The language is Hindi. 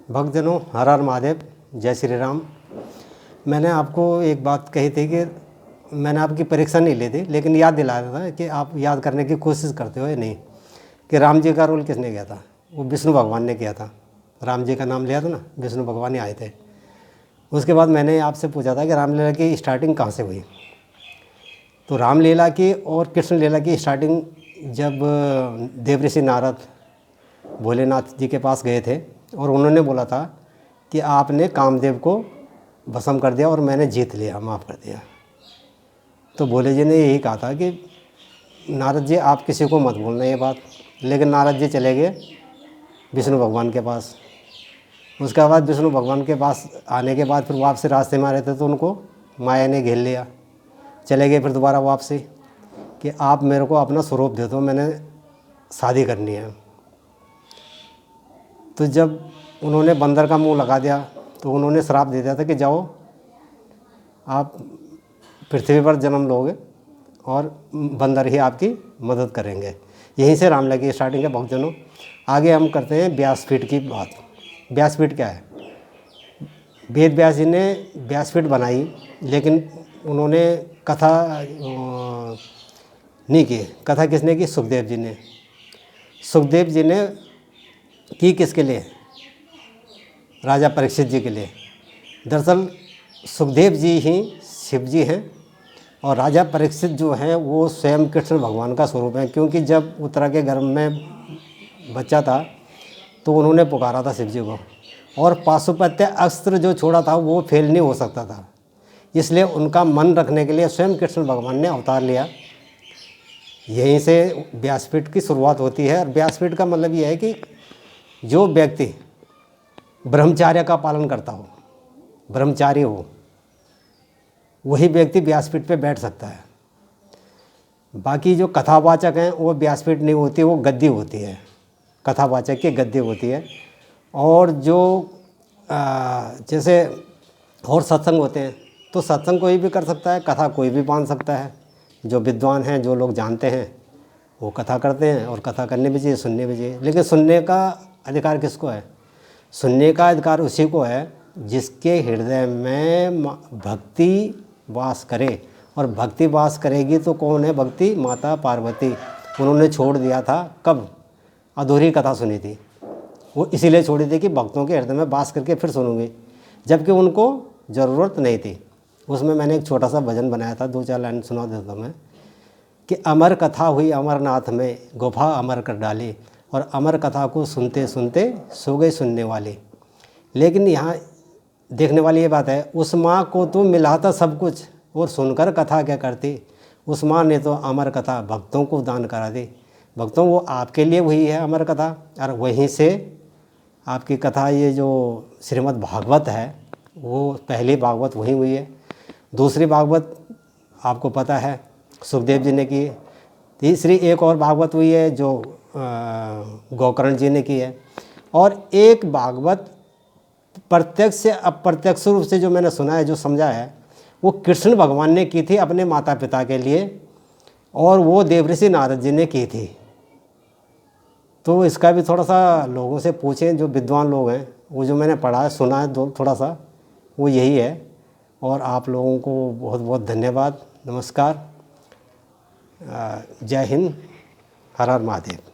भक्तजनों, हर हर महादेव, जय श्री राम। मैंने आपको एक बात कही थी कि मैंने आपकी परीक्षा नहीं ली थी, लेकिन याद दिलाया था कि आप याद करने की कोशिश करते हो या नहीं, कि राम जी का रोल किसने किया था। वो विष्णु भगवान ने किया था। राम जी का नाम लिया था ना, विष्णु भगवान ही आए थे। उसके बाद मैंने आपसे पूछा था कि रामलीला की स्टार्टिंग कहाँ से हुई। तो रामलीला की और कृष्ण लीला की स्टार्टिंग जब देवऋषि नारद भोलेनाथ जी के पास गए थे और उन्होंने बोला था कि आपने कामदेव को भस्म कर दिया और मैंने जीत लिया, माफ़ कर दिया। तो भोले जी ने यही कहा था कि नारद जी आप किसी को मत बोलना ये बात। लेकिन नारद जी चले गए विष्णु भगवान के पास। उसके बाद विष्णु भगवान के पास आने के बाद फिर वापसी रास्ते में आ रहे थे तो उनको माया ने घेर लिया। चले गए फिर दोबारा वापसी कि आप मेरे को अपना स्वरूप दे दो, मैंने शादी करनी है। तो जब उन्होंने बंदर का मुंह लगा दिया तो उन्होंने श्राप दे दिया था कि जाओ आप पृथ्वी पर जन्म लोगे और बंदर ही आपकी मदद करेंगे। यहीं से रामलीला की स्टार्टिंग है भक्तजनों। आगे हम करते हैं व्यासपीठ की बात। व्यासपीठ क्या है? वेद व्यास जी ने व्यासपीठ बनाई, लेकिन उन्होंने कथा नहीं की। कथा किसने की? सुखदेव जी ने। सुखदेव जी ने की किसके लिए? राजा परीक्षित जी के लिए। दरअसल सुखदेव जी ही शिव जी हैं और राजा परीक्षित जो हैं वो स्वयं कृष्ण भगवान का स्वरूप है। क्योंकि जब उत्तरा के गर्भ में बच्चा था तो उन्होंने पुकारा था शिव जी को, और पाशुपत्य अस्त्र जो छोड़ा था वो फेल नहीं हो सकता था। इसलिए उनका मन रखने के लिए स्वयं कृष्ण भगवान ने अवतार लिया। यहीं से व्यासपीठ की शुरुआत होती है। और व्यासपीठ का मतलब ये है कि जो व्यक्ति ब्रह्मचार्य का पालन करता हो, ब्रह्मचारी हो, वही व्यक्ति व्यासपीठ पे बैठ सकता है। बाकी जो कथावाचक हैं वो व्यासपीठ नहीं होती, वो गद्दी होती है। कथावाचक की गद्दी होती है। और जो जैसे और सत्संग होते हैं तो सत्संग कोई भी कर सकता है, कथा कोई भी बांध सकता है। जो विद्वान हैं, जो लोग जानते हैं, वो कथा करते हैं और कथा करनी भी चाहिए, सुननी भी चाहिए। लेकिन सुनने का अधिकार किसको है? सुनने का अधिकार उसी को है जिसके हृदय में भक्ति वास करे। और भक्ति वास करेगी तो कौन है? भक्ति माता पार्वती। उन्होंने छोड़ दिया था कब? अधूरी कथा सुनी थी, वो इसीलिए छोड़ी थी कि भक्तों के हृदय में वास करके फिर सुनूंगी, जबकि उनको ज़रूरत नहीं थी। उसमें मैंने एक छोटा सा भजन बनाया था, 2-4 लाइन सुना देता हूँ मैं कि अमर कथा हुई अमरनाथ में, गुफा अमर कर डाली, और अमर कथा को सुनते सुनते सो गई सुनने वाली। लेकिन यहाँ देखने वाली ये बात है, उस माँ को तो मिला था सब कुछ और सुनकर कथा क्या करती। उस माँ ने तो अमर कथा भक्तों को दान करा दी। भक्तों, वो आपके लिए वही है अमर कथा। और वहीं से आपकी कथा, ये जो श्रीमद् भागवत है, वो पहली भागवत वहीं हुई है। दूसरी भागवत आपको पता है सुखदेव जी ने की। तीसरी एक और भागवत हुई है जो गोकर्ण जी ने की है। और एक भागवत प्रत्यक्ष से अप्रत्यक्ष रूप से जो मैंने सुना है, जो समझा है, वो कृष्ण भगवान ने की थी अपने माता पिता के लिए, और वो देवऋषि नारद जी ने की थी। तो इसका भी थोड़ा सा लोगों से पूछें, जो विद्वान लोग हैं, वो जो मैंने पढ़ा है, सुना है थोड़ा सा, वो यही है। और आप लोगों को बहुत बहुत धन्यवाद। नमस्कार, जय हिंद, हर हर महादेव।